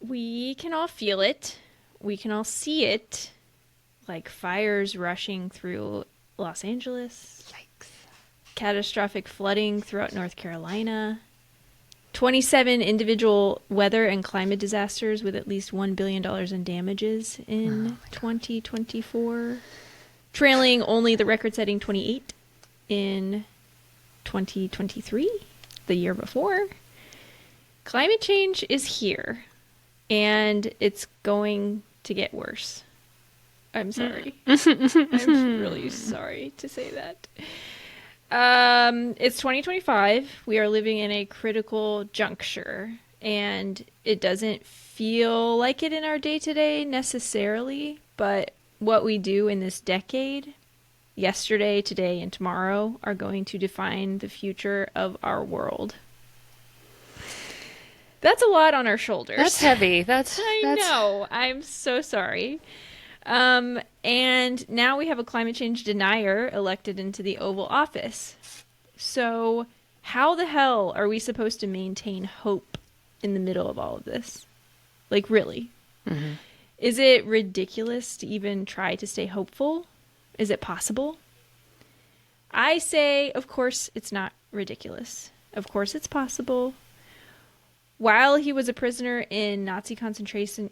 We can all feel it. We can all see it, like fires rushing through Los Angeles. Yikes. Catastrophic flooding throughout North Carolina. 27 individual weather and climate disasters with at least $1 billion in damages in 2024. Trailing only the record-setting 28 in 2023, the year before. Climate change is here, and it's going to get worse. I'm sorry. I'm really sorry to say that. It's 2025. We are living in a critical juncture, and it doesn't feel like it in our day-to-day necessarily, but what we do in this decade, yesterday, today, and tomorrow, are going to define the future of our world. That's a lot on our shoulders. That's heavy. I know. I'm so sorry. And now we have a climate change denier elected into the Oval Office. So how the hell are we supposed to maintain hope in the middle of all of this? Like, really? Mm-hmm. Is it ridiculous to even try to stay hopeful? Is it possible? I say, of course, it's not ridiculous. Of course, it's possible. While he was a prisoner in Nazi concentration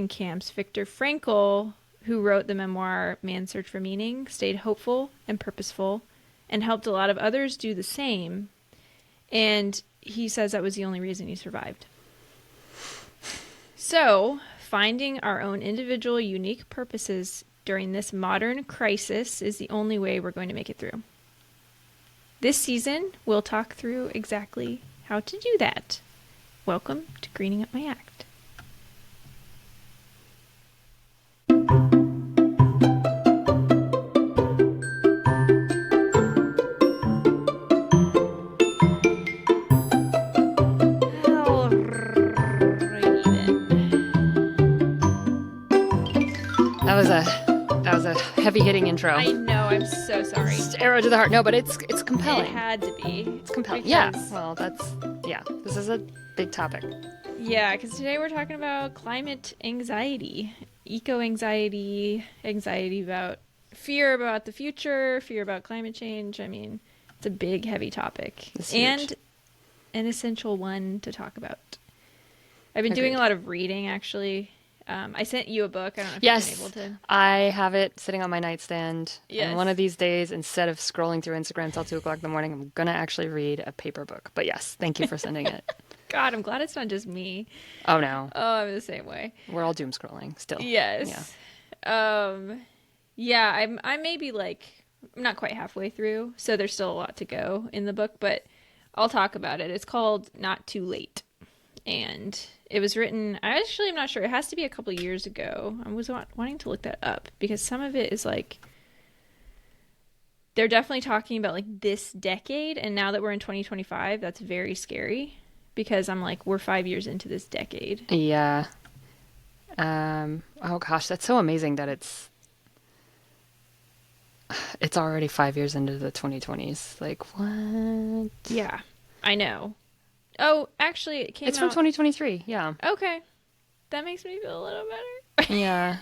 camps, Viktor Frankl, who wrote the memoir Man's Search for Meaning, stayed hopeful and purposeful and helped a lot of others do the same. And he says that was the only reason he survived. So, finding our own individual unique purposes during this modern crisis is the only way we're going to make it through. This season, we'll talk through exactly how to do that. Welcome to Greening Up My Act. That was a heavy hitting intro. I know, I'm so sorry. Just arrow to the heart. No, but it's compelling. It had to be. It's compelling. Because... Yeah. Well, this is a big topic. Yeah, because today we're talking about climate anxiety, eco-anxiety, anxiety about fear about the future, fear about climate change. I mean, it's a big, heavy topic. It's and huge. An essential one to talk about. I've been Agreed. doing a lot of reading, actually. I sent you a book. I don't know if Yes, you've been able to. I have it sitting on my nightstand. Yes. And one of these days, instead of scrolling through Instagram till 2 o'clock in the morning, I'm going to actually read a paper book. But yes, thank you for sending it. God, I'm glad it's not just me. Oh, no. Oh, I'm the same way. We're all doom scrolling still. Yes. Yeah, I'm maybe like, I'm not quite halfway through, so there's still a lot to go in the book, but I'll talk about it. It's called Not Too Late. And it was written, I actually am not sure. It has to be a couple of years ago. I was wanting to look that up because some of it is like, they're definitely talking about like this decade. And now that we're in 2025, that's very scary because I'm like, we're 5 years into this decade. Yeah. Oh gosh, that's so amazing that it's already 5 years into the 2020s. Like, what? Yeah, I know. Oh, actually, it came It's out... from 2023, yeah. Okay. That makes me feel a little better. Yeah.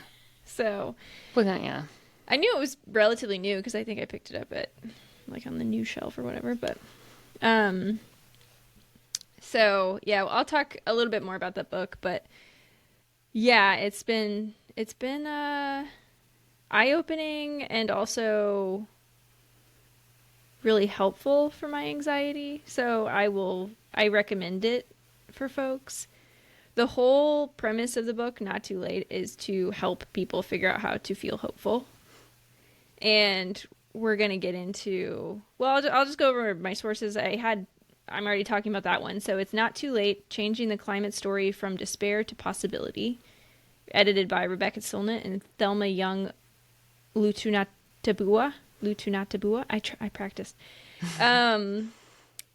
So, Well, yeah. I knew it was relatively new because I think I picked it up at, like, on the new shelf or whatever, but, so, yeah, I'll talk a little bit more about that book, but, yeah, it's been, eye-opening and also really helpful for my anxiety, so I recommend it for folks. The whole premise of the book, Not Too Late, is to help people figure out how to feel hopeful. And we're going to get into, well, I'll just go over my sources. I'm already talking about that one. So it's Not Too Late, Changing the Climate Story from Despair to Possibility, edited by Rebecca Silnett and Thelma Young Lutunatabua. I practiced.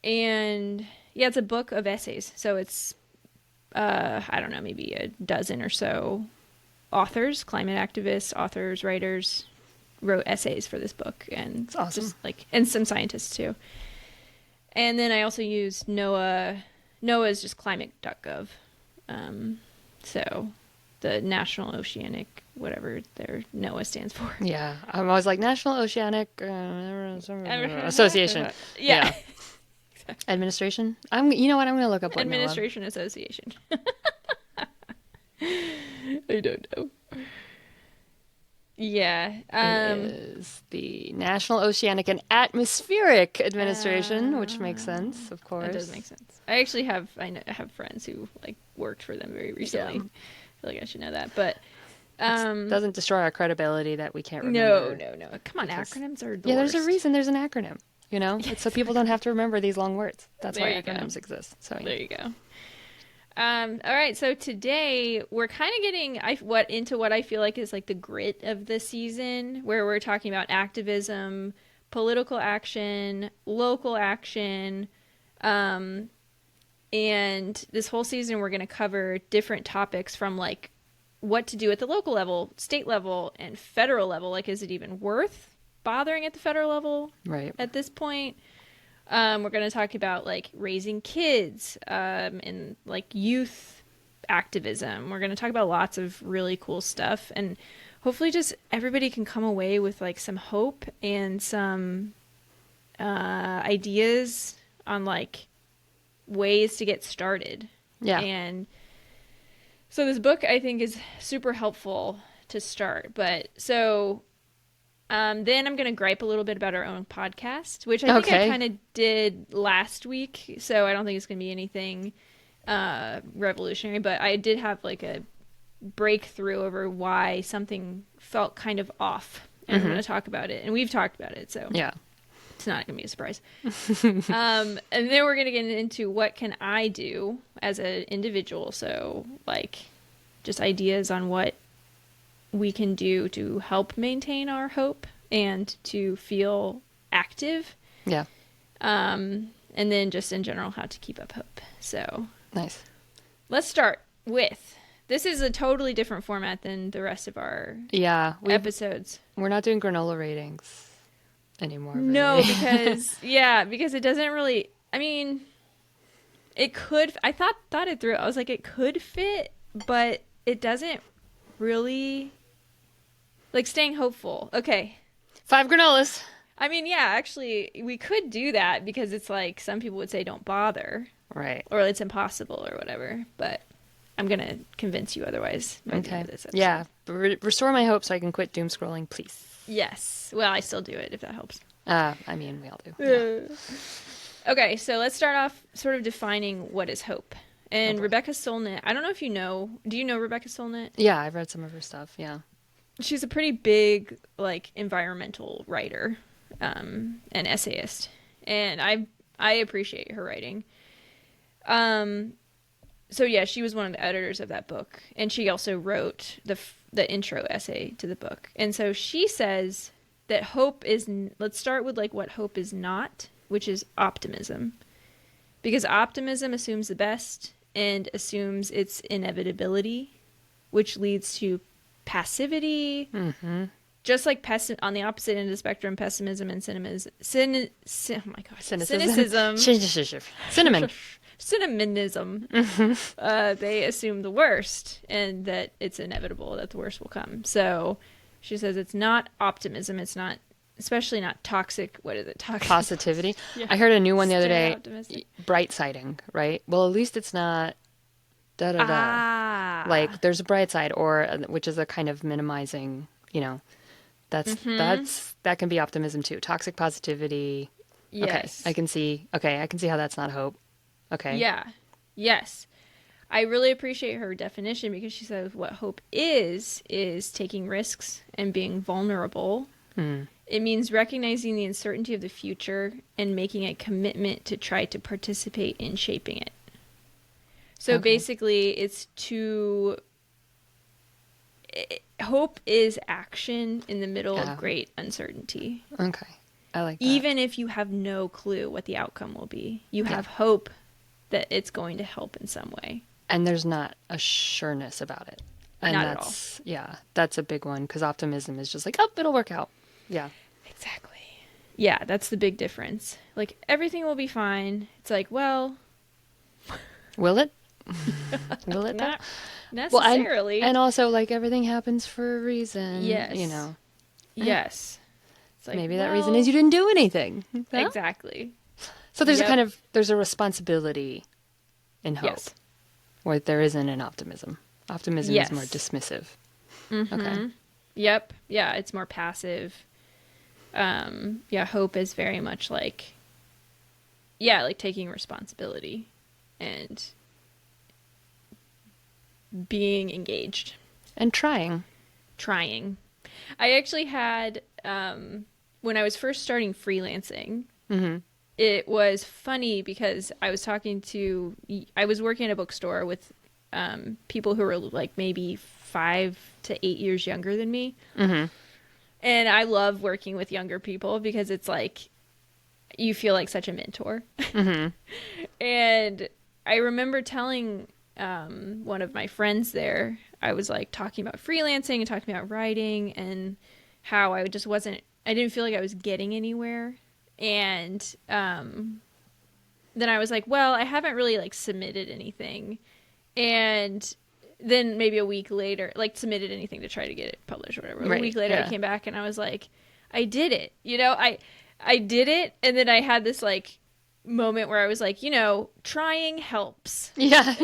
And yeah, it's a book of essays. So it's, I don't know, maybe a dozen or so authors, climate activists, authors, writers wrote essays for this book. And That's awesome. just like, and some scientists too. And then I also used NOAA. NOAA is just climate.gov. So the National Oceanic, whatever their NOAA stands for. Yeah. I'm always like National Oceanic Association. Yeah. Yeah. Administration. You know what? I'm going to look up what NOAA. Administration Association. I don't know. Yeah. Is the National Oceanic and Atmospheric Administration, which makes sense, of course. That does make sense. I have friends who like worked for them very recently. Yeah. I feel like I should know that, but doesn't destroy our credibility that we can't remember. No. Come on, because, acronyms are the yeah, worst. there's a reason there's an acronym. You know, it's so people don't have to remember these long words. That's There why you go. acronyms exist. So yeah. There you go. All right, so today we're kind of getting into what I feel like is like the grit of the season, where we're talking about activism, political action, local action, and this whole season we're going to cover different topics from like what to do at the local level, state level, and federal level. Like, is it even worth bothering at the federal level Right. at this point? We're going to talk about like raising kids and like youth activism. We're going to talk about lots of really cool stuff, and hopefully just everybody can come away with like some hope and some ideas on like ways to get started. Yeah. And so this book I think is super helpful to start. But so then I'm going to gripe a little bit about our own podcast, which I think I kind of did last week. So I don't think it's going to be anything revolutionary. But I did have like a breakthrough over why something felt kind of off. And I'm going to talk about it. And we've talked about it. So yeah, it's not going to be a surprise. And then we're going to get into what can I do as an individual. So like just ideas on what we can do to help maintain our hope and to feel active. Yeah. And then just in general, how to keep up hope. So nice. Let's start with, this is a totally different format than the rest of our episodes. We're not doing granola ratings anymore. Really. No, because it doesn't really, I mean, it could, I thought it through. I was like, it could fit, but it doesn't really. Like staying hopeful. Okay. 5 granolas. I mean, yeah, actually, we could do that because it's like some people would say don't bother. Right. Or it's impossible or whatever. But I'm going to convince you otherwise. Okay. Yeah. Restore my hope so I can quit doom scrolling, please. Yes. Well, I still do it if that helps. I mean, we all do. Yeah. Okay, so let's start off sort of defining what is hope. And Rebecca Solnit, I don't know if you know. Do you know Rebecca Solnit? Yeah, I've read some of her stuff. Yeah. She's a pretty big, like, environmental writer, and essayist, and I appreciate her writing. So yeah, she was one of the editors of that book, and she also wrote the intro essay to the book. And so she says that hope is. Let's start with like what hope is not, which is optimism, because optimism assumes the best and assumes its inevitability, which leads to passivity, just like on the opposite end of the spectrum, pessimism and cynicism. Oh my god, cynicism. Cinnamonism. They assume the worst and that it's inevitable that the worst will come. So she says it's not optimism. It's not, especially not toxic. What is it? Toxic positivity. Yeah. I heard a new one the other day. Optimistic. Bright siding, right? Well, at least it's not. Like there's a bright side, or which is a kind of minimizing, you know, that can be optimism too. Toxic positivity. Yes. Okay, I can see how that's not hope. Okay. Yeah. Yes. I really appreciate her definition because she says what hope is taking risks and being vulnerable. It means recognizing the uncertainty of the future and making a commitment to try to participate in shaping it. So basically, hope is action in the middle of great uncertainty. Okay. I like that. Even if you have no clue what the outcome will be, you have hope that it's going to help in some way. And there's not a sureness about it. And not at all. Yeah, that's a big one because optimism is just like, oh, it'll work out. Yeah. Exactly. Yeah, that's the big difference. Like, everything will be fine. It's like, well... Will it? Will it though? Not Well, necessarily. and also like everything happens for a reason, you Yes. know. Eh, Yes. It's like, maybe that reason is well, you didn't do anything. Huh? exactly. So there's a Yep. kind of there's a responsibility in hope Yes. where there isn't an optimism. Optimism is more Yes. dismissive. Okay. Mm-hmm. Yep. Yeah, it's more passive. Yeah, hope is very much like, yeah, like taking responsibility and being engaged, And trying. trying. I actually had, when I was first starting freelancing, Mm-hmm. it was funny because I was working at a bookstore with people who were like maybe 5 to 8 years younger than me. Mm-hmm. And I love working with younger people because it's like you feel like such a mentor. Mm-hmm. And I remember telling one of my friends there, I was like talking about freelancing and talking about writing and how I didn't feel like I was getting anywhere. And then I was like, well, I haven't really like submitted anything. And then maybe a week later, like submitted anything to try to get it published or whatever. A Right. week later, I Yeah. came back and I was like, I did it. I did it. And then I had this like moment where I was like, trying helps. Yeah.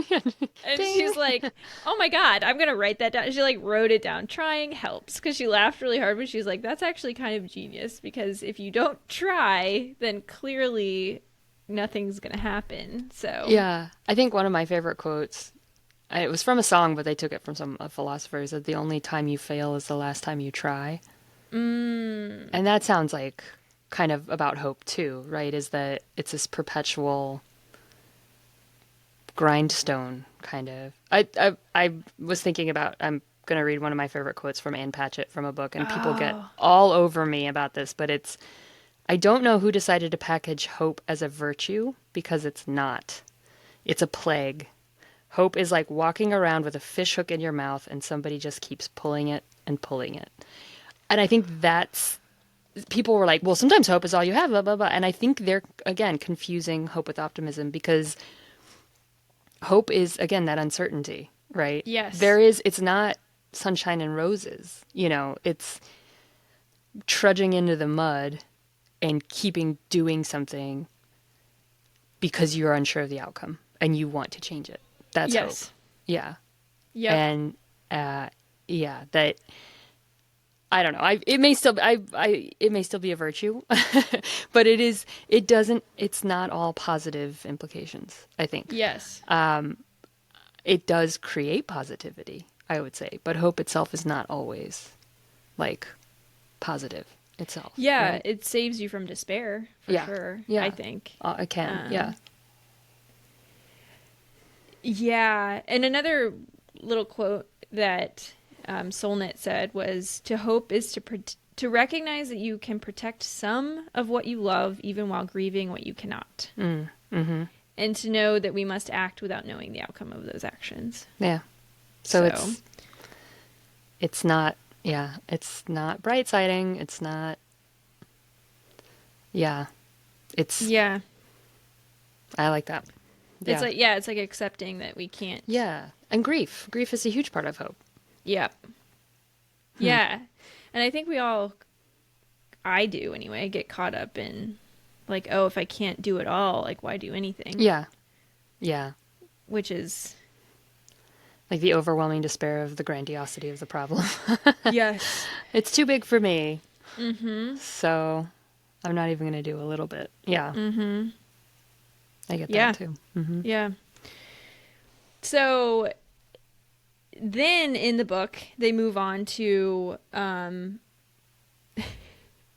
And Ding. she's like, oh my God, I'm going to write that down. She like wrote it down. Trying helps. Because she laughed really hard, but she's like, that's actually kind of genius. Because if you don't try, then clearly nothing's going to happen. So, Yeah. I think one of my favorite quotes, it was from a song, but they took it from some a philosopher, said the only time you fail is the last time you try. And that sounds like kind of about hope too, right? Is that it's this perpetual grindstone kind of. I was thinking about I'm going to read one of my favorite quotes from Ann Patchett from a book, and people get oh, all over me about this, but it's I don't know who decided to package hope as a virtue because it's not. It's a plague. Hope is like walking around with a fish hook in your mouth and somebody just keeps pulling it and pulling it. And I think that's people were like, well, sometimes hope is all you have, blah, blah, blah. And I think they're, again, confusing hope with optimism because hope is, again, that uncertainty, right? yes. It's not sunshine and roses, it's trudging into the mud and keeping doing something because you're unsure of the outcome and you want to change it. That's hope. Yes. Yeah. Yep. And, yeah, that I don't know. It may still be a virtue, but it's not all positive implications, I think. Yes. It does create positivity, I would say, but hope itself is not always like positive itself, Yeah, right? it saves you from despair for Yeah. sure, I Yeah. think. It can. Yeah. Um, yeah, and another little quote that Solnit said was to hope is to recognize that you can protect some of what you love even while grieving what you cannot. Mm-hmm. And to know that we must act without knowing the outcome of those actions. Yeah. So it's not, yeah, it's not bright siding. It's not, yeah, it's, yeah. I like that. Yeah. It's like accepting that we can't. Yeah. And grief is a huge part of hope. Yep. Yeah. And I think I do anyway, get caught up in like, oh, if I can't do it all, like why do anything? Yeah. Yeah. Which is Like the overwhelming despair of the grandiosity of the problem. yes. It's too big for me. Mm-hmm. So I'm not even going to do a little bit. Yeah. Mm-hmm. I get Yeah. that too. Mm-hmm. Yeah. So then in the book, they move on to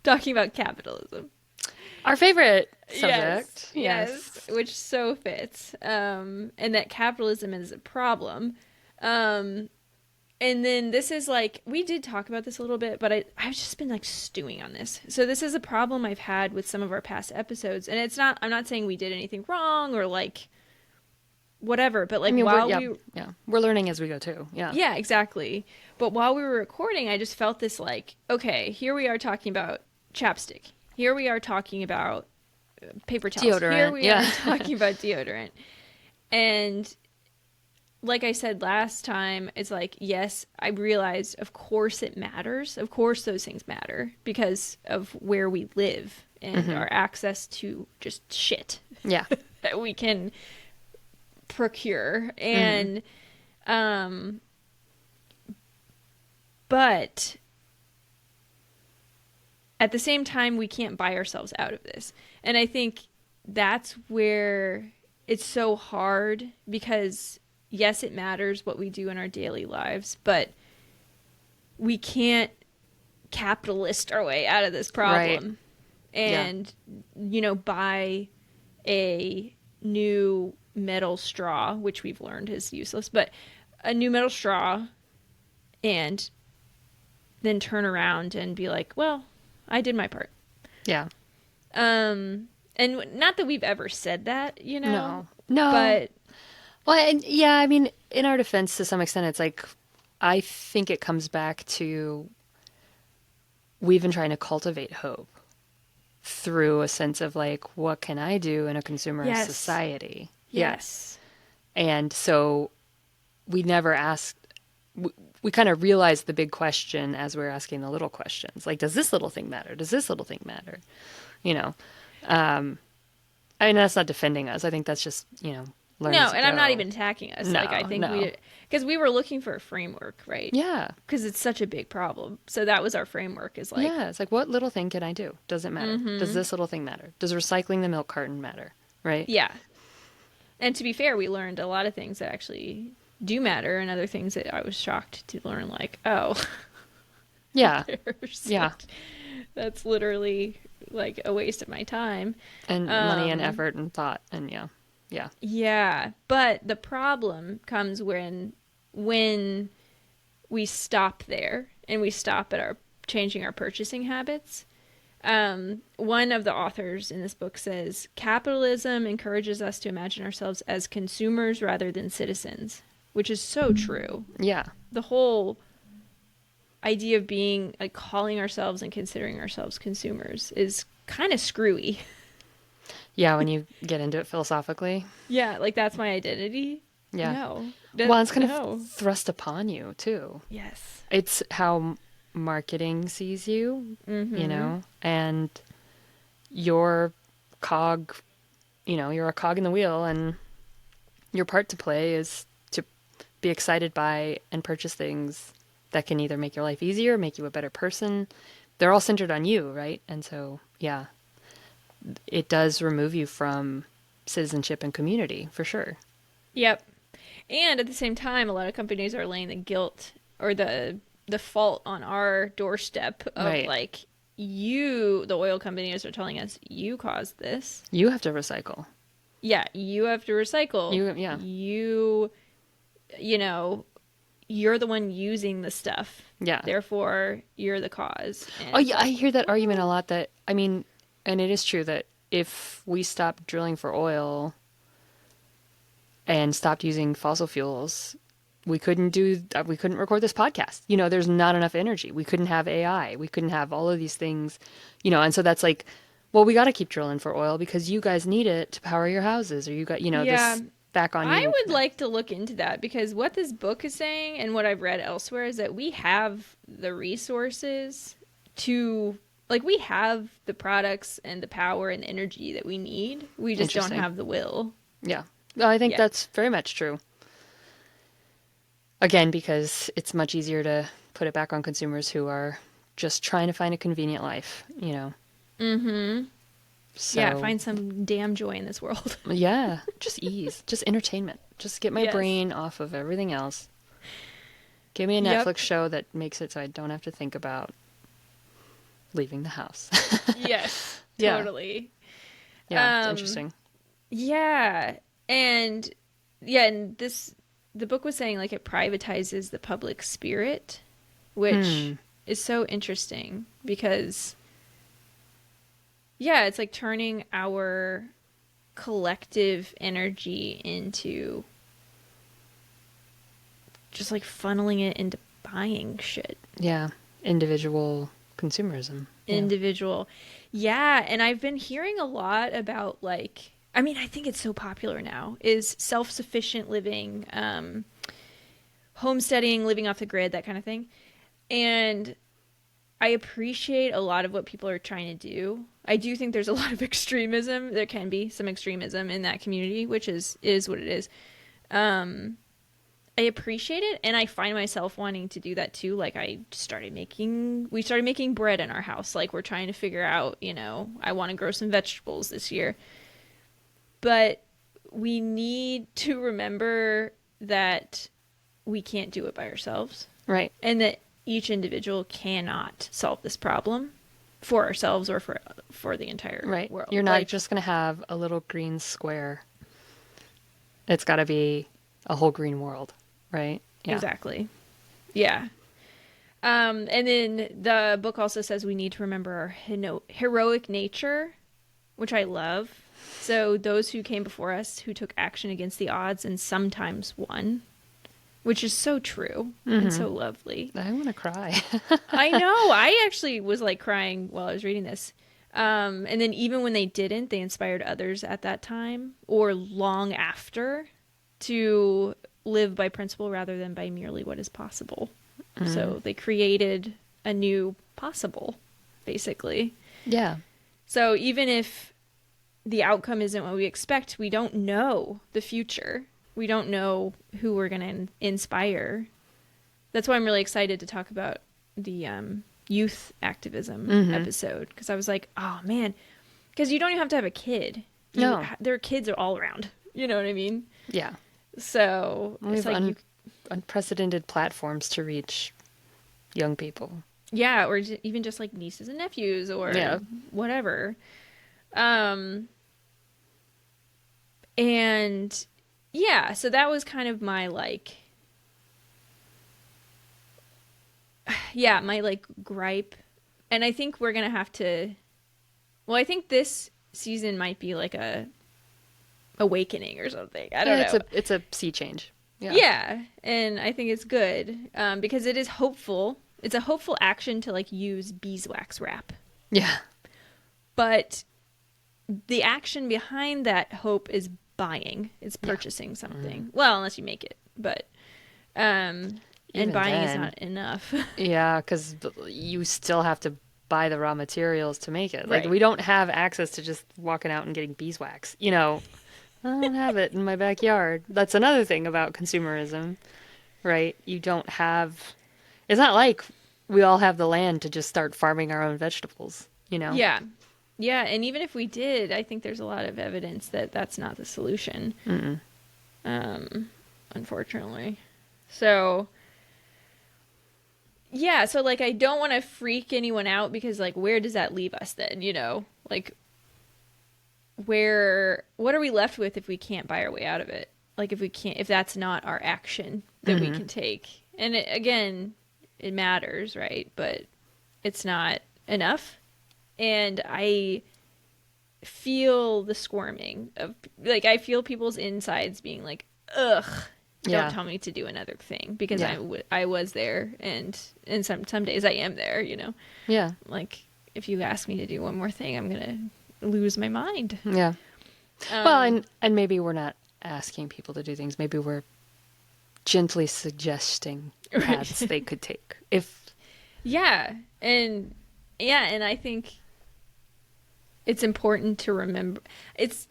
talking about capitalism. Our favorite Yes, subject. yes, which so fits. And that capitalism is a problem. And then this is like, we did talk about this a little bit, but I've just been like stewing on this. So this is a problem I've had with some of our past episodes. And I'm not saying we did anything wrong or like whatever, but like we're learning as we go too. Yeah. yeah, exactly. But while we were recording, I just felt this like, okay, here we are talking about chapstick. Here we are talking about paper towels. Deodorant. Here we Yeah. are talking about deodorant. And like I said last time, it's like, yes, I realized, of course it matters. Of course those things matter because of where we live and Hmm. our access to just shit Yeah. that we can procure. Hmm. And, um, but at the same time, we can't buy ourselves out of this. And I think that's where it's so hard because, yes, it matters what we do in our daily lives, but we can't capitalist our way out of this Right. problem Yeah. and, buy a new metal straw, which we've learned is useless, but a new metal straw and then turn around and be like, well, I did my part. Yeah. And not that we've ever said that, No. No. but Well, and yeah, I mean, in our defense, to some extent, it's like, I think it comes back to we've been trying to cultivate hope through a sense of like, what can I do in a consumerist yes, society? Yeah. yes, And so we never asked, we kind of realized the big question as we are asking the little questions. Like, does this little thing matter? Does this little thing matter? You know, I mean, that's not defending us. I think that's just, learn no, as you and I'm not go. even attacking us. Like I No, think no. because we were looking for a framework, right? Yeah. Because it's such a big problem. So that was our framework. Is like, Yeah. It's like, what little thing can I do? Does it matter? Does mm-hmm, this little thing matter? Does recycling the milk carton matter? Right? yeah. And to be fair, we learned a lot of things that actually do matter, and other things that I was shocked to learn. Like, oh, who Yeah. cares? Yeah. Like, that's literally like a waste of my time. And money and Um, effort and thought. And yeah. Yeah. Yeah, but the problem comes when we stop there and we stop at our changing our purchasing habits. One of the authors in this book says capitalism encourages us to imagine ourselves as consumers rather than citizens, which is so true. Yeah. The whole idea of being like calling ourselves and considering ourselves consumers is kind of screwy. Yeah. When you get into it philosophically. Yeah, like that's my identity. Yeah. No. Well, it's kind of No. thrust upon you too. Yes. It's how marketing sees you, Mm-hmm. and your cog, you're a cog in the wheel, and your part to play is to be excited by and purchase things that can either make your life easier, make you a better person. They're all centered on you, right? And so, yeah, it does remove you from citizenship and community for sure. Yep. And at the same time, a lot of companies are laying the guilt or the fault on our doorstep of Right. like you, the oil companies are telling us you caused this. You have to recycle. Yeah, you have to recycle. Yeah. You know, you're the one using the stuff. Yeah. Therefore, you're the cause. Oh, And it's yeah, I like, hear that argument a lot that, I mean, and it is true that if we stopped drilling for oil and stopped using fossil fuels, we couldn't record this podcast. There's not enough energy. We couldn't have AI. We couldn't have all of these things, and so that's like, well, we got to keep drilling for oil because you guys need it to power your houses, or you got, yeah, this back on I you. would like to look into that because what this book is saying and what I've read elsewhere is that we have the resources to like we have the products and the power and energy that we need. We just don't Interesting. have the will. Yeah. Well, I think Yeah. that's very much true. Again, because it's much easier to put it back on consumers who are just trying to find a convenient life. Mm-hmm. Yeah, So, find some damn joy in this world. yeah, just ease, just entertainment. Just get my Yes. brain off of everything else. Give me a Yep. Netflix show that makes it so I don't have to think about leaving the house. Yes. Yeah. Totally. Yeah, it's Um interesting. yeah. And yeah, and the book was saying like it privatizes the public spirit, which Hmm. is so interesting because yeah, it's like turning our collective energy into just like funneling it into buying shit. Yeah. Individual consumerism. Yeah. Individual. Yeah, and I've been hearing a lot about like I mean, I think it's so popular now, is self-sufficient living, homesteading, living off the grid, that kind of thing. And I appreciate a lot of what people are trying to do. I do think there's a lot of extremism. There can be some extremism in that community, which is what it is. Um, I appreciate it, and I find myself wanting to do that too. Like we started making bread in our house. Like we're trying to figure out, I want to grow some vegetables this year. But we need to remember that we can't do it by ourselves, Right. and that each individual cannot solve this problem for ourselves or for the entire Right. world. You're not Like, just going to have a little green square. It's got to be a whole green world, right? Yeah. exactly. Yeah. And then the book also says we need to remember our heroic nature, which I love. So those who came before us, who took action against the odds and sometimes won, which is so true and so lovely. I want to cry. I know. I actually was like crying while I was reading this. And then even when they didn't, they inspired others at that time or long after to live by principle rather than by merely what is possible. So they created a new possible, basically. Yeah. So even if the outcome isn't what we expect, we don't know the future. We don't know who we're going to inspire. That's why I'm really excited to talk about the youth activism episode, because I was like, oh man, because you don't even have to have a kid. No. Their kids are all around. You know what I mean? Yeah. So We it's have like unprecedented platforms to reach young people. yeah, or even just like nieces and nephews or whatever. And yeah, so that was kind of my like, yeah, my like gripe. And I think we're gonna have to. Well, I think this season might be like a awakening or something. I don't know. It's a sea change. Yeah. Yeah, and I think it's good because it is hopeful. It's a hopeful action to like use beeswax wrap, Yeah. but the action behind that hope is buying. It's purchasing something. Well, unless you make it, but and Even buying is then. not enough. Yeah, because you still have to buy the raw materials to make it. Like, Right. we don't have access to just walking out and getting beeswax. I don't have it in my backyard. That's another thing about consumerism, right? You don't have. It's not like we all have the land to just start farming our own vegetables. Yeah. Yeah, and even if we did, I think there's a lot of evidence that that's not the solution. Unfortunately. So yeah, so like I don't want to freak anyone out because like where does that leave us then, Like what are we left with if we can't buy our way out of it? Like if that's not our action that we can take. And again, it matters, right? But it's not enough. And I feel the squirming of like I feel people's insides being like, ugh, don't tell me to do another thing because I was there and some days I am there, Yeah. Like if you ask me to do one more thing, I'm gonna lose my mind. Yeah. Well, and maybe we're not asking people to do things. Maybe we're gently suggesting paths they could take. And I think it's important to remember it's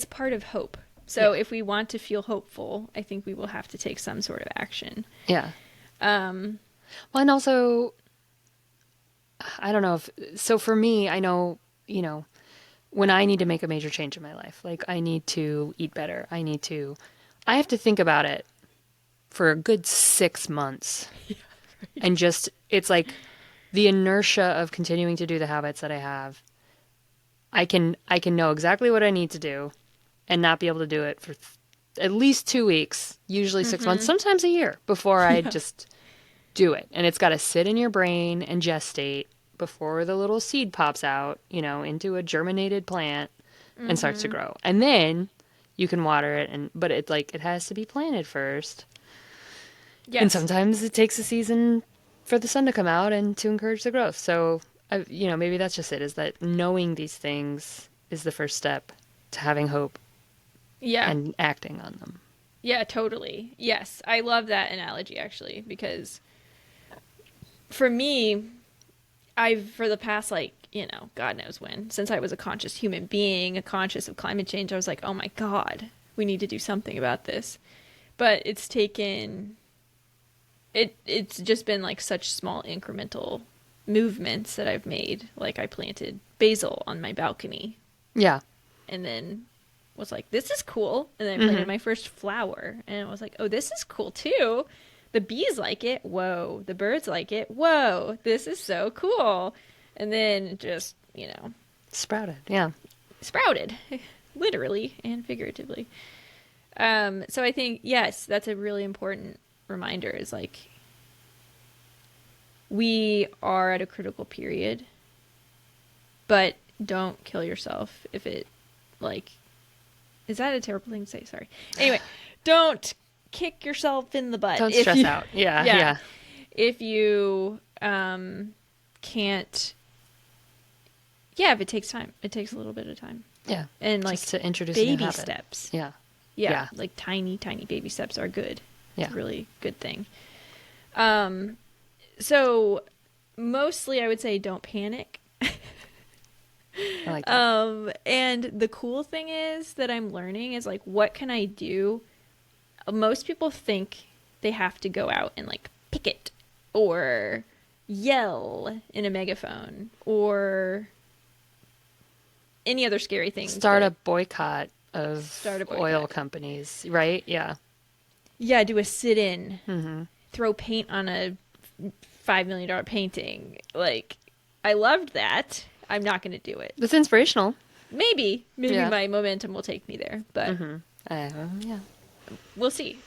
part of hope. So if we want to feel hopeful, I think we will have to take some sort of action. Yeah. Well, and also, I don't know so for me, I know, when I need to make a major change in my life, like I need to eat better. I have to think about it for a good 6 months. And just, it's like the inertia of continuing to do the habits that I have. I can know exactly what I need to do and not be able to do it for at least 2 weeks, usually 6 months, sometimes a year before I just do it. And it's got to sit in your brain and gestate before the little seed pops out, into a germinated plant and starts to grow. And then you can water it, but it has to be planted first. Yes. And sometimes it takes a season for the sun to come out and to encourage the growth. So, maybe that's just it, is that knowing these things is the first step to having hope Yeah. and acting on them. Yeah, totally. Yes. I love that analogy actually because for me, I've for the past like, God knows when, since I was a conscious human being, a conscious of climate change, I was like, "Oh my God, we need to do something about this." But it's just been like such small incremental movements that I've made. Like I planted basil on my balcony Yeah. and then was like, this is cool. And then I planted my first flower and I was like, oh, this is cool too. The bees like it. Whoa. The birds like it. Whoa. This is so cool. And then just, Sprouted. Yeah. sprouted, literally and figuratively. So I think, yes, that's a really important reminder is like, we are at a critical period, but don't kill yourself if it, like, is that a terrible thing to say? Sorry. Anyway, don't kick yourself in the butt. Don't if stress you, out. Yeah. yeah. Yeah. If you can't, if it takes time, it takes a little bit of time. Yeah. And like Just to introduce a new baby habit. steps. Yeah. Yeah, Yeah. like tiny, tiny baby steps are good. Yeah. It's a really good thing. So mostly I would say don't panic. I like that. And the cool thing is that I'm learning is like, what can I do? Most people think they have to go out and like picket or yell in a megaphone or any other scary thing. Start a boycott of Start a oil boycott. companies, right? Yeah. Yeah, do a sit-in, throw paint on a $5 million painting. Like, I loved that. I'm not going to do it. It's inspirational. Maybe Yeah. my momentum will take me there, but Yeah. we'll see.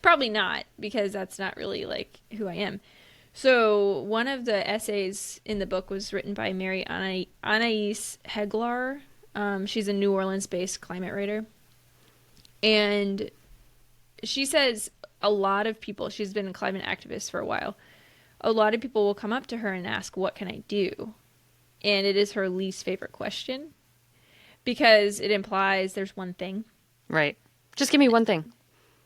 Probably not, because that's not really like who I am. So one of the essays in the book was written by Mary Anais Heglar. She's a New Orleans-based climate writer, and she says a lot of people. She's been a climate activist for a while. A lot of people will come up to her and ask, "What can I do?" And it is her least favorite question because it implies there's one thing. Right. Just give me one thing.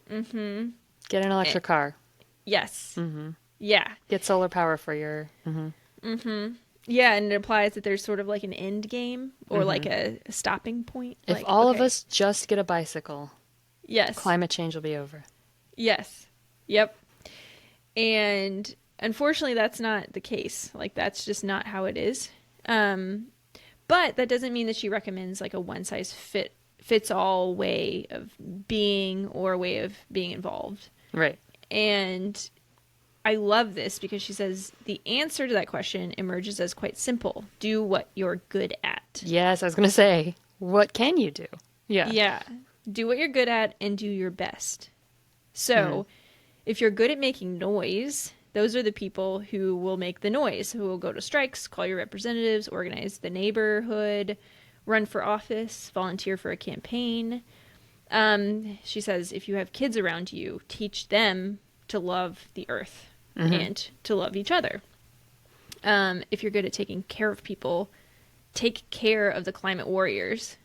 Mm-hmm. Get an electric car. Yes. Mm-hmm. Yeah. Get solar power for your... Yeah, and it implies that there's sort of like an end game or like a stopping point. If like, all of okay, us just get a bicycle, yes, climate change will be over. yes, yep. And unfortunately, that's not the case. Like, that's just not how it is. But that doesn't mean that she recommends like a one size fits all way of being or a way of being involved. Right. And I love this because she says the answer to that question emerges as quite simple. Do what you're good at. Yes, I was going to say, what can you do? Yeah. Yeah. Do what you're good at and do your best. So, if you're good at making noise, those are the people who will make the noise, who will go to strikes, call your representatives, organize the neighborhood, run for office, volunteer for a campaign. She says if you have kids around you, teach them to love the earth and to love each other. If you're good at taking care of people, take care of the climate warriors.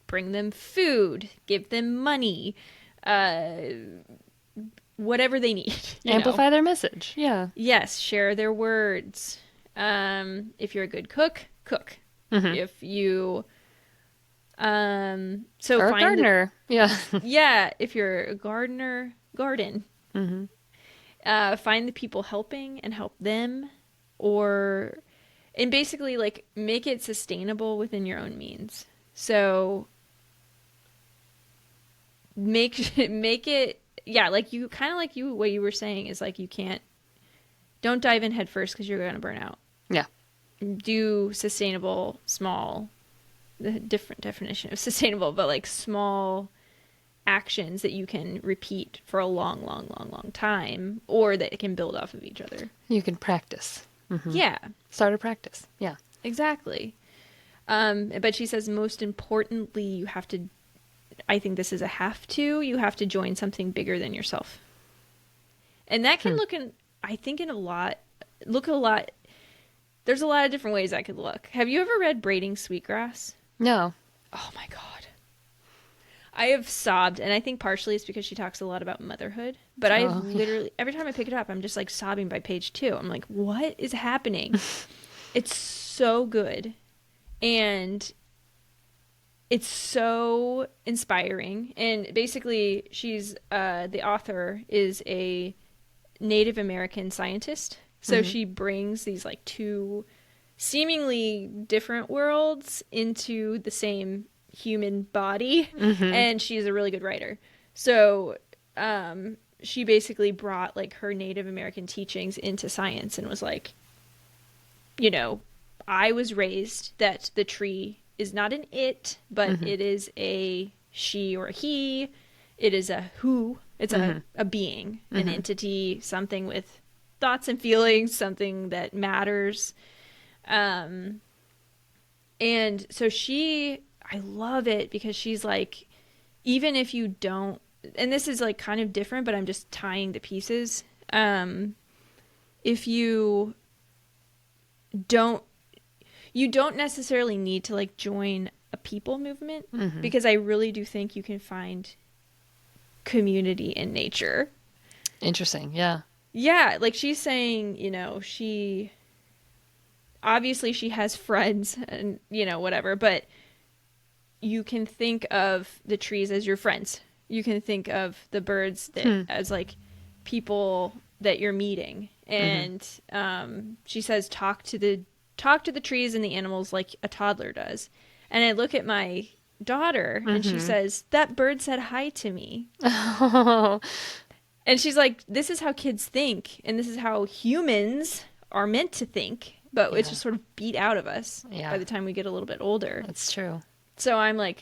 Bring them food, give them money, whatever they need. Amplify their message. Yeah. Yes, share their words. If you're a good cook, cook. If you so Or a find gardener. Yeah. yeah, if you're a gardener, garden. Find the people helping and help them, and basically like make it sustainable within your own means. So make it, yeah, like you kind of like you what you were saying is like don't dive in head first because you're going to burn out. Yeah. Do sustainable, small, the different definition of sustainable, but like small actions that you can repeat for a long, long, long, long time, or that can build off of each other. You can practice. Yeah, Start a practice. Yeah. exactly. But she says most importantly, you have to, I think this is you have to join something bigger than yourself. And that can look a lot, there's a lot of different ways that could look. Have you ever read Braiding Sweetgrass? No. Oh my God. I have sobbed, and I think partially it's because she talks a lot about motherhood. But I have Oh, yeah. literally, every time I pick it up, I'm just like sobbing by page 2. I'm like, what is happening? It's so good. And it's so inspiring. And basically, the author is a Native American scientist. So Hmm. she brings these like two seemingly different worlds into the same human body, Hmm. and she's a really good writer. So she basically brought like her Native American teachings into science and was like, you know, I was raised that the tree is not an it, but Hmm. it is a she or a he. It is a who. It's Hmm. a being, an Hmm. entity, something with thoughts and feelings, something that matters. Um, and so I love it because she's like, even if you don't, and this is like kind of different, but I'm just tying the pieces. If don't you don't necessarily need to like join a people movement, Hmm. because I really do think you can find community in nature. Interesting. Yeah. Yeah, like she's saying, obviously she has friends and whatever, but you can think of the trees as your friends. You can think of the birds that Hmm. as like people that you're meeting. Hmm. And she says talk to the trees and the animals like a toddler does. And I look at my daughter and she Hmm. says, "That bird said hi to me." Oh, And she's like, "This is how kids think, and this is how humans are meant to think, but it's yeah. just sort of beat out of us by Yeah. the time we get a little bit older." That's true. So I'm like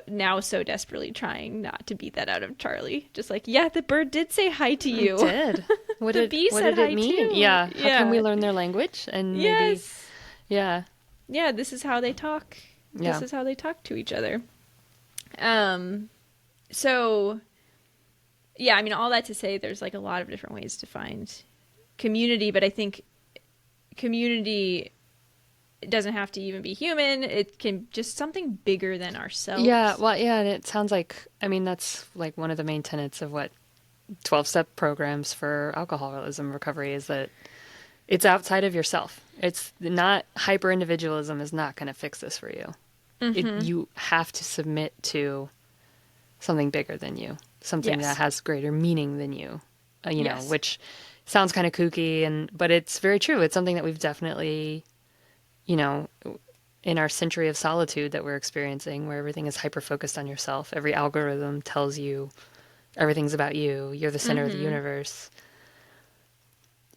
now so desperately trying not to beat that out of Charlie. Just like, yeah, the bird did say hi to It you. did. The bee What said did it hi mean? too. Yeah. How can we Yeah. learn their language? And maybe, Yes. yeah. Yeah, this is how they talk. This Yeah. is how they talk to each other. Um so yeah, I mean all that to say there's like a lot of different ways to find community, but I think community doesn't have to even be human. It can just something bigger than Yeah. ourselves. Well, yeah. And it sounds like, I mean, that's like one of the main tenets of what 12-step programs for alcoholism recovery is that it's outside of yourself. It's not hyper individualism is not going to fix this for you. Mhm. You have to submit to something bigger than you, something that Yes. has greater meaning than you. Yes. Which sounds kind of kooky but it's very true. It's something that we've definitely, you know, in our century of solitude that we're experiencing where everything is hyper focused on yourself. Every algorithm tells you everything's about you. You're the center of the Mhm. universe.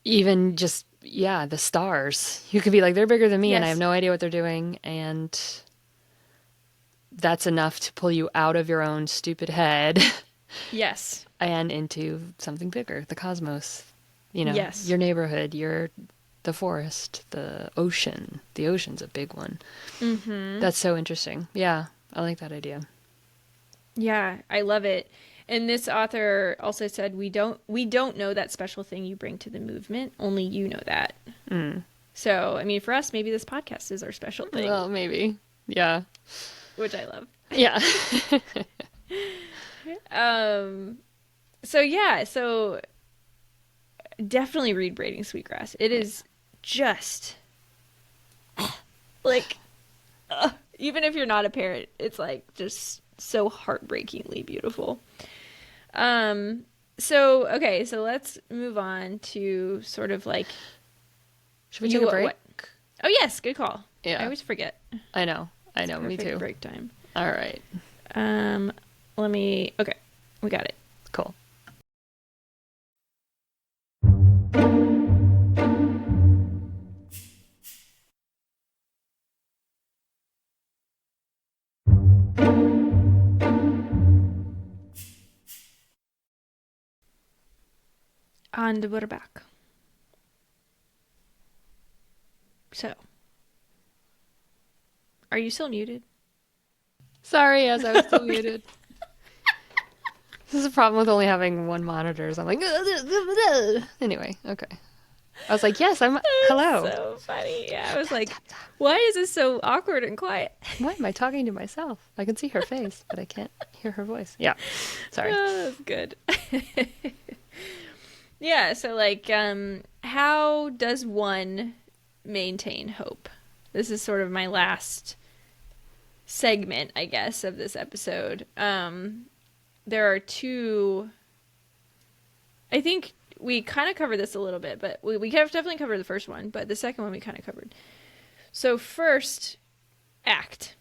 Even just, yeah, the stars. You could be like, they're bigger than me and I have Yes. no idea what they're doing. And that's enough to pull you out of your own stupid head Yes. and into something bigger, the cosmos. Yes. Your neighborhood, the forest, the ocean. The ocean's a big one. Mhm. That's so interesting. Yeah, I like that idea. Yeah, I love it. And this author also said we don't know that special thing you bring to the movement. Only you know that. Mm. So, I mean, for us, maybe this podcast is our special thing, Well, maybe. Yeah. which I love. Yeah. Um, so yeah, so definitely read Braiding Sweetgrass. It is just like even if you're not a parent, it's like just so heartbreakingly beautiful. Um, so okay, so let's move on to sort of like Should we take you a break? what? Oh yes, good call. I Yeah. always forget. I know. I It's know. Me perfect too. break time. All right. Um, let me. Okay, we got it. Cool. And we're back. So, are you still muted? Sorry, yes, I was still muted. This is a problem with only having one monitor. So I'm like, anyway, okay. I was like, yes, I'm. Hello. So funny. Yeah, I was Tap, like, tap, tap. why is this so awkward and quiet? Why am I talking to myself? I can see her face, but I can't hear her voice. Yeah. Sorry. Oh, that's good. Yeah, so like how does one maintain hope? This is sort of my last segment, I guess, of this episode. There are two. I think we kind of covered this a little bit, but we have definitely covered the first one, but the second one we kind of covered. So first, act.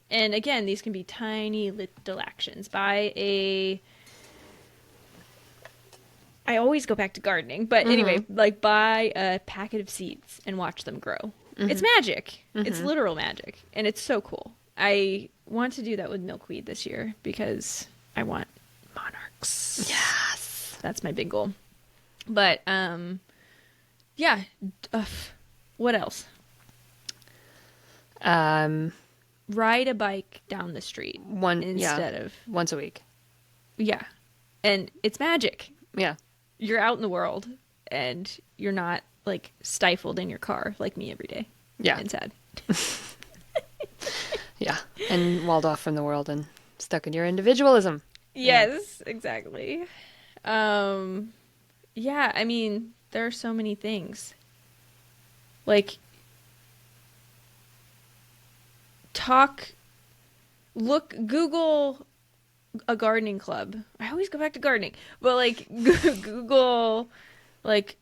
And again, these can be tiny little actions. I always go back to gardening, but anyway, like buy a packet of seeds and watch them grow. It's magic. It's literal magic, and it's so cool. I want to do that with milkweed this year because I want monarchs. Yes. That's my big goal. But yeah. What else? Ride a bike down the street instead of once a week. yeah, and it's magic. Yeah. You're out in the world, and you're not like stifled in your car like me every day. Yeah. And sad. Yeah. And walled off from the world and stuck in your individualism. Yes, exactly. Yeah, I mean, there are so many things. Like, Google a gardening club. I always go back to gardening, but like, Google, like,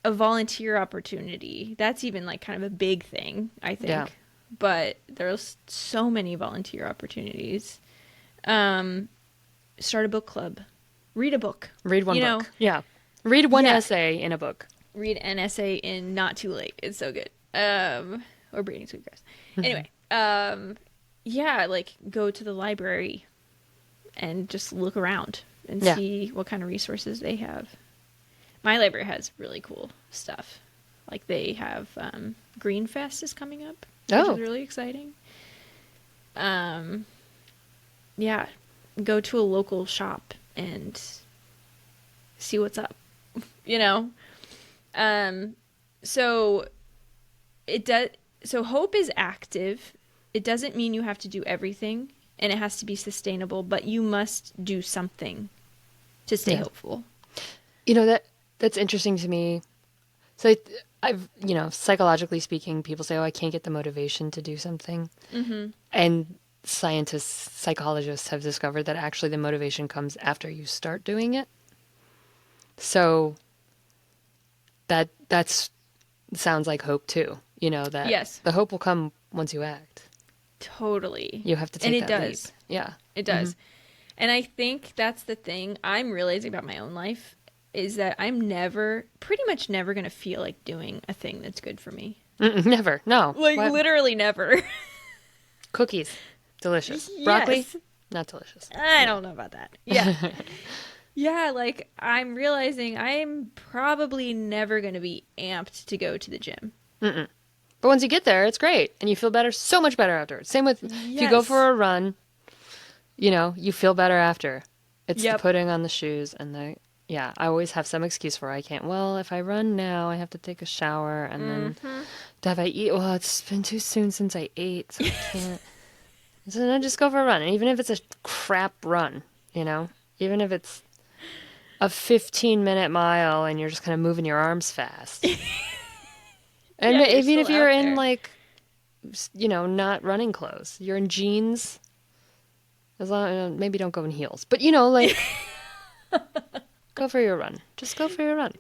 a volunteer opportunity. That's even like kind of a big thing, I think. Yeah. But there's so many volunteer opportunities. Start a book club. Read a book. Read one You know, book. Yeah. Read one Yeah. essay in a book. read an essay in Not Too Late. It's so good. Or Breeding Sweetgrass. Anyway, yeah, like go to the library and just look around and Yeah. see what kind of resources they have. My library has really cool stuff. Like they have Green Fest is coming up, which Oh. is really exciting. Yeah, go to a local shop and see what's up. You know, so it does. So hope is active. It doesn't mean you have to do everything, and it has to be sustainable. But you must do something to stay Yeah. hopeful. You know, that's interesting to me. So I've, psychologically speaking, people say, oh, I can't get the motivation to do something. Mm-hmm. And scientists, psychologists have discovered that actually the motivation comes after you start doing it. So that's sounds like hope too. That Yes. the hope will come once you act. Totally. You have to take And it that does. leap. Yeah. It does. And I think that's the thing I'm realizing about my own life is that I'm pretty much never going to feel like doing a thing that's good for me. Mm-mm, never. No. Like What? literally never. Cookies. Delicious. Broccoli? Yes. Not delicious. I don't know about that. Yeah. Yeah, like I'm realizing I'm probably never going to be amped to go to the gym. Mm-mm. But once you get there, it's great. And you feel better, so much better afterwards. Same with if you go Yes. for a run, you feel better after. It's the Yep. putting on the shoes and I always have some excuse for I can't. Well, if I run now, I have to take a shower and then have I eat? Well, it's been too soon since I ate, so I can't. So then I just go for a run. And even if it's a crap run, even if it's a 15-minute mile and you're just kind of moving your arms fast. And Yeah, you're even if still you're out in there. like, not running clothes, you're in jeans. As long maybe don't go in heels, but like, go for your run. Just go for your run.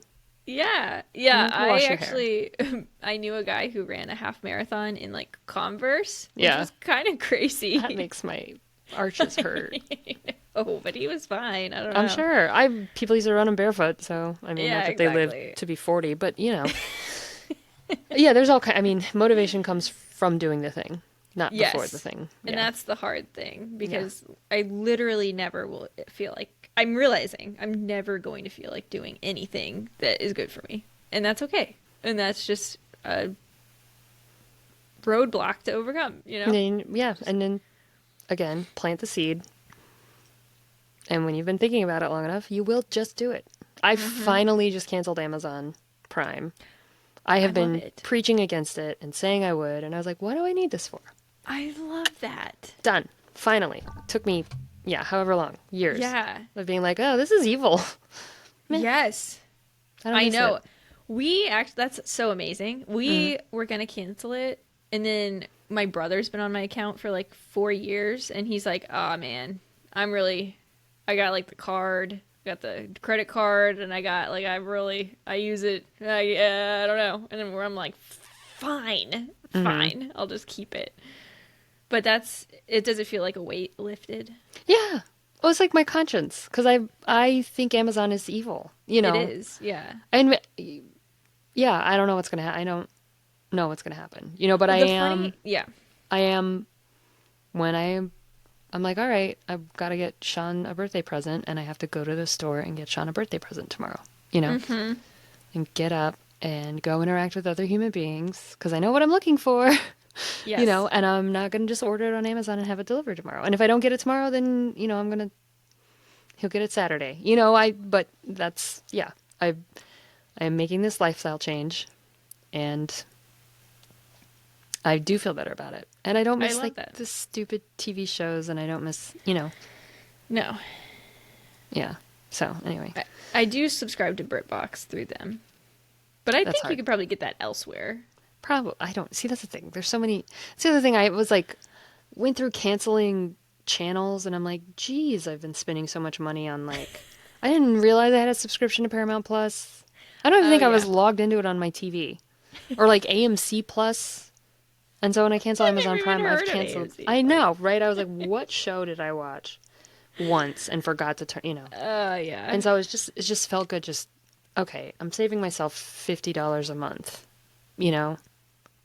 Yeah. Yeah. And wash I your hair. actually, I knew a guy who ran a half marathon in like Converse, which Yeah. was kind of crazy. That makes my arches hurt. Oh, but he was fine. I don't know. I'm sure. People used to run them barefoot, so I mean, Yeah, not that they exactly. live to be 40, but yeah, there's all kind. I mean, motivation comes from doing the thing, not Yes. before the thing. And Yeah. that's the hard thing because I literally never will feel like I'm realizing I'm never going to feel like doing anything that is good for me. And that's okay. And that's just a roadblock to overcome, And then again, plant the seed. And when you've been thinking about it long enough, you will just do it. I finally just canceled Amazon Prime. I I have love been it. preaching against it and saying I would, and I was like, what do I need this for? I love that. Done. Finally. Took me, yeah, however long, years Yeah. of being like, oh, this is evil. Meh, Yes. I don't I miss it. know. We actually, that's so amazing. Mm. We were going to cancel it. And then my brother's been on my account for like 4 years. And he's like, oh man, I got like the card, got the credit card. And I got like, I use it. Yeah, I don't know. And then where I'm like, fine, Hmm. fine. I'll just keep it. But it doesn't feel like a weight lifted. Yeah. Well, it's like my conscience, because I think Amazon is evil, you It know. is. Yeah. And yeah, I don't know what's gonna happen. I don't know what's gonna happen, you know. But The funny, yeah. I am when I'm like, all right, I've got to get Sean a birthday present, and I have to go to the store and get Sean a birthday present tomorrow, you know, Mm-hmm. and get up and go interact with other human beings because I know what I'm looking for, you know, Yes. and I'm not gonna just order it on Amazon and have it delivered tomorrow. And if I don't get it tomorrow, then you know he'll get it Saturday, you know. But that's yeah, I am making this lifestyle change, and I do feel better about it. And I don't I miss love like that. the stupid TV shows, and I don't miss, you know, No. yeah. So anyway, I do subscribe to BritBox through them, but I that's think you hard. could probably get that elsewhere. Probably I don't see. That's the thing. There's so many. It's the other thing. I was like went through canceling channels, and I'm like, geez, I've been spending so much money on like. I didn't realize I had a subscription to Paramount Plus. I don't even Oh think I was yeah. logged into it on my TV, or like AMC Plus. And so when I cancel I've never Amazon even Prime, I've heard of canceled. AMC I Plus. know, right? I was like, what show did I watch once and forgot to turn, you know? Yeah. And so it just felt good. Just, okay, I'm saving myself $50 a month, you know?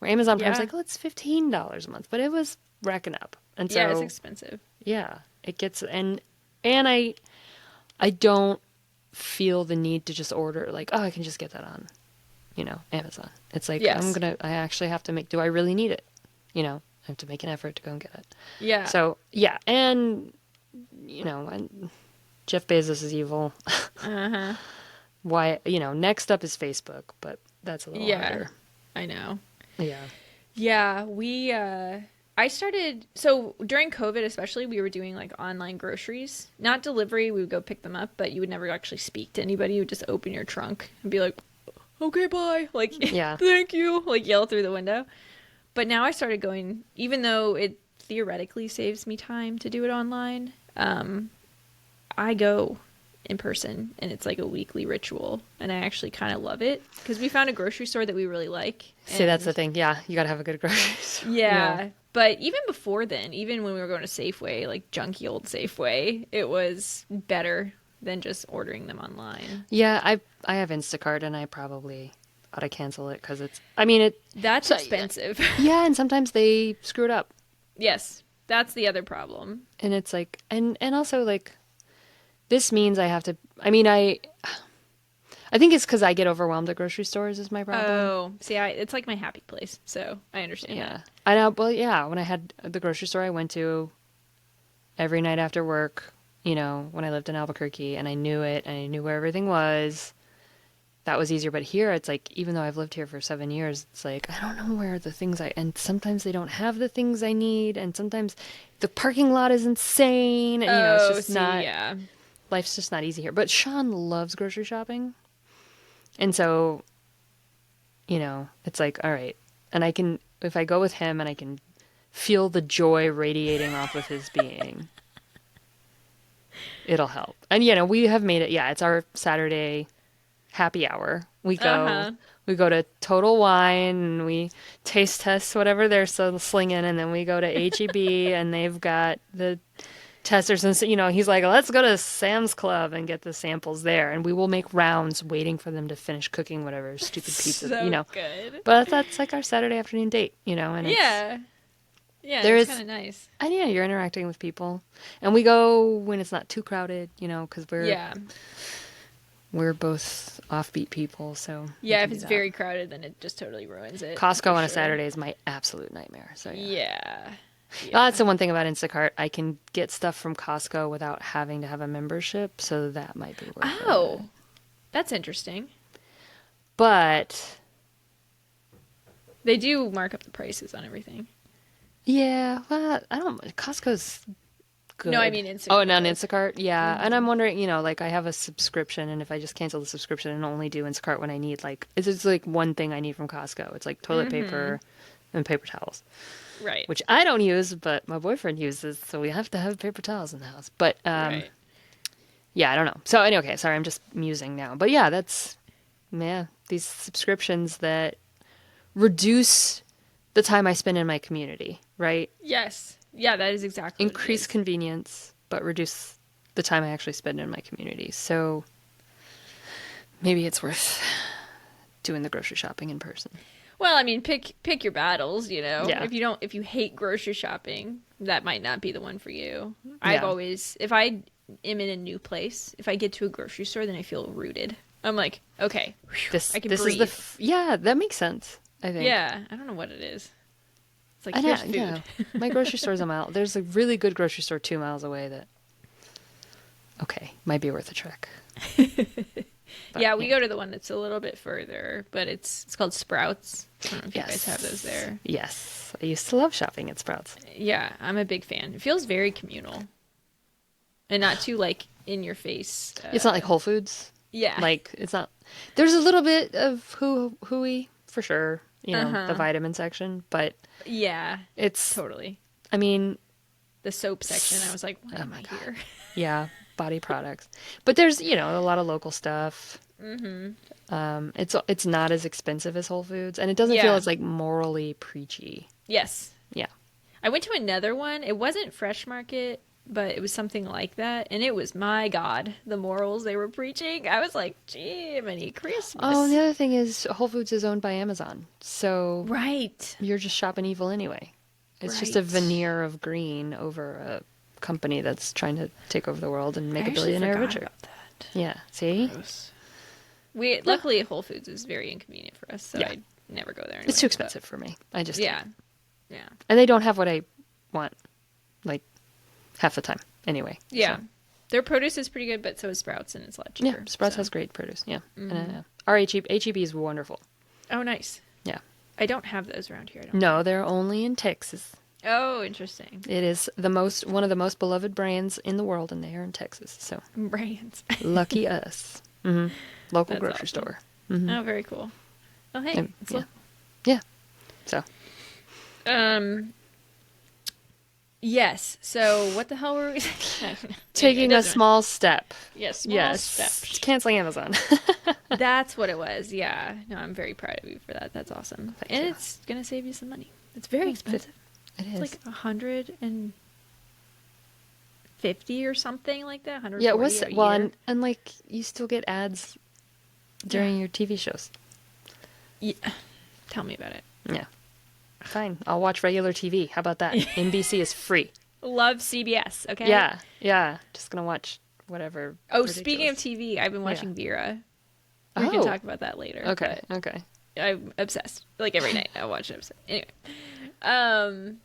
Where Amazon Prime's Yeah. like, oh, it's $15 a month, but it was racking up. And Yeah, it's so, expensive. yeah, it gets, and I don't feel the need to just order, like, oh, I can just get that on, you know, Amazon. It's like, Yes. I actually have to make, do I really need it? You know, I have to make an effort to go and get it. Yeah. So, yeah. And, you know, and Jeff Bezos is evil. Uh-huh. Why, you know, next up is Facebook, but that's a little Yeah. harder. I know. Yeah. Yeah, I started so during COVID especially we were doing like online groceries. Not delivery, we would go pick them up, but you would never actually speak to anybody. You would just open your trunk and be like, "Okay, bye." Like, Yeah. "Thank you." Like yell through the window. But now I started going, even though it theoretically saves me time to do it online, I go in person and it's like a weekly ritual. And I actually kind of love it because we found a grocery store that we really like. See, that's the And thing. Yeah. You got to have a good grocery store. Yeah. yeah, but even before then, even when we were going to Safeway, like junky old Safeway, it was better than just ordering them online. Yeah. I have Instacart and I probably ought to cancel it because I mean, That's so, expensive. yeah. And sometimes they screw it up. Yes, that's the other problem. And it's like, and also like, this means I have to, I think it's because I get overwhelmed at grocery stores is my problem. Oh, see, it's like my happy place, so I understand that. Yeah. I know, well, yeah, when I had the grocery store I went to every night after work, you know, when I lived in Albuquerque and I knew it and I knew where everything was, that was easier. But here it's like, even though I've lived here for 7 years, it's like, I don't know where the things and sometimes they don't have the things I need. And sometimes the parking lot is insane. And, you know, it's Oh, just see, not, yeah. life's just not easy here. But Sean loves grocery shopping. And so, you know, it's like, all right. And if I go with him and I can feel the joy radiating off of his being, it'll help. And, you know, we have made it, yeah, it's our Saturday happy hour. Uh-huh. We go to Total Wine and we taste test whatever they're so slinging. And then we go to HEB and they've got the testers. And, so, you know, he's like, let's go to Sam's Club and get the samples there. And we will make rounds waiting for them to finish cooking whatever stupid pizza, you So know. good. But that's like our Saturday afternoon date, you know, and Yeah. Yeah, there it's is, kind of nice. and yeah, you're interacting with people. And we go when it's not too crowded, you know, because Yeah. we're both offbeat people, so we Yeah, can if do it's that. very crowded, then it just totally ruins it. Costco For on a sure. Saturday is my absolute nightmare. So yeah. Yeah. Oh, Yeah. that's the one thing about Instacart. I can get stuff from Costco without having to have a membership, so that might be worth it. Oh, that's interesting. But They do mark up the prices on everything. yeah, well, I don't. Costco's No, I good. mean Oh, Instacart and on does. Instacart, yeah. And Hmm. I'm wondering, like I have a subscription, and if I just cancel the subscription and only do Instacart when I need, like, it's just like one thing I need from Costco. It's like toilet Hmm. paper and paper towels, Right. which I don't use, but my boyfriend uses, so we have to have paper towels in the house. But Right. yeah, I don't know. So anyway, okay, sorry, I'm just musing now. But yeah, that's yeah, these subscriptions that reduce the time I spend in my community, right? Yes. Yeah, that is exactly what it Increase is. convenience, but reduce the time I actually spend in my community. So maybe it's worth doing the grocery shopping in person. Well, I mean, pick your battles, Yeah. If you hate grocery shopping, that might not be the one for you. I've Yeah. always if I am in a new place, if I get to a grocery store, then I feel rooted. I'm like, okay, whew, This I can this is the breathe. yeah, that makes sense, I think. Yeah, I don't know what it is. It's like And here's yeah, food. my grocery store's a mile. There's a really good grocery store 2 miles away that okay, might be worth a trek. But Yeah, we yeah. go to the one that's a little bit further, but it's called Sprouts. I don't know if you guys have those Yes. there. Yes. I used to love shopping at Sprouts. Yeah, I'm a big fan. It feels very communal and not too like in your face. It's not like Whole Foods. Yeah. Like it's not. There's a little bit of hooey for sure. The Uh-huh. vitamin section, but Yeah, it's. totally. I mean, The soap section, I was like, why oh am my I god, here? yeah, body products. But there's a lot of local stuff. Mm-hmm. It's not as expensive as Whole Foods, and it doesn't feel Yeah. as like morally preachy. Yes. Yeah. I went to another one. It wasn't Fresh Market, but it was something like that. And it was, my God, the morals they were preaching. I was like, gee, many Oh, and the Christmas. other thing is Whole Foods is owned by Amazon, so Right. you're just shopping evil anyway. It's just a Right. veneer of green over a company that's trying to take over the world and I make a actually billionaire forgot richer. about that. Yeah, see? Gross. We No, luckily Whole Foods is very inconvenient for us, so yeah, I never go there it's too anyway. But expensive for me. I just can't. yeah, yeah, And they don't have what I want, like, half the time anyway. yeah. So, Their produce is pretty good, but so is Sprouts, and it's a lot yeah, cheaper. Sprouts So, has great produce. Yeah. And hmm. our HEB is wonderful. Oh, nice. Yeah. I don't have those around here. I don't No, think. they're only in Texas. Oh, interesting. It is one of the most beloved brands in the world, and they are in Texas. So, Brands. lucky us. Hmm. Local That's grocery awesome. store. Hmm. Oh, very cool. Oh, hey, it's Yeah. Yeah. So, um. Yes. So, what the hell were we? Anyway, it taking a doesn't matter. small step. Yes, small Yes. steps. Canceling Amazon. That's what it was. Yeah. No, I'm very proud of you for that. That's awesome, Thank and you. it's gonna save you some money. It's very expensive. It It's is. like 150 or something like that. Yeah, it 140 was. a Well, year. and like, you still get ads during your TV shows. Yeah. Tell me about it. Yeah. Fine. I'll watch regular TV. How about that? NBC is free. Love CBS. Okay. Yeah. Yeah. Just gonna watch whatever. Oh, speaking of ridiculous. TV, I've been Yeah. watching Vera. We can Oh. talk about that later. Okay. But Okay. I'm obsessed. Like every night, I watch an episode. Anyway, um,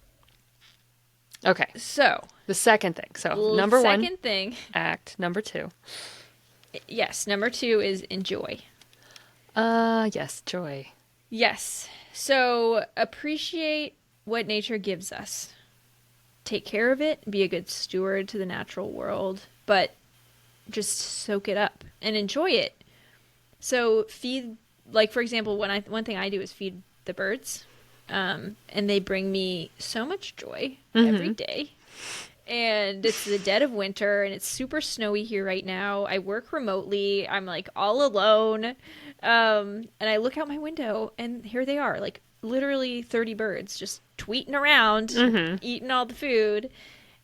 Okay. so The second thing. So number one, second thing, act. Number two. yes. Number two is enjoy. Yes, joy. Yes. So appreciate what nature gives us. Take care of it. Be a good steward to the natural world, but just soak it up and enjoy it. So feed, like for example, one thing I do is feed the birds, and they bring me so much joy every day. And it's the dead of winter, and it's super snowy here right now. I work remotely. I'm like all alone, and I look out my window, and here they are, like literally 30 birds just tweeting around, eating all the food,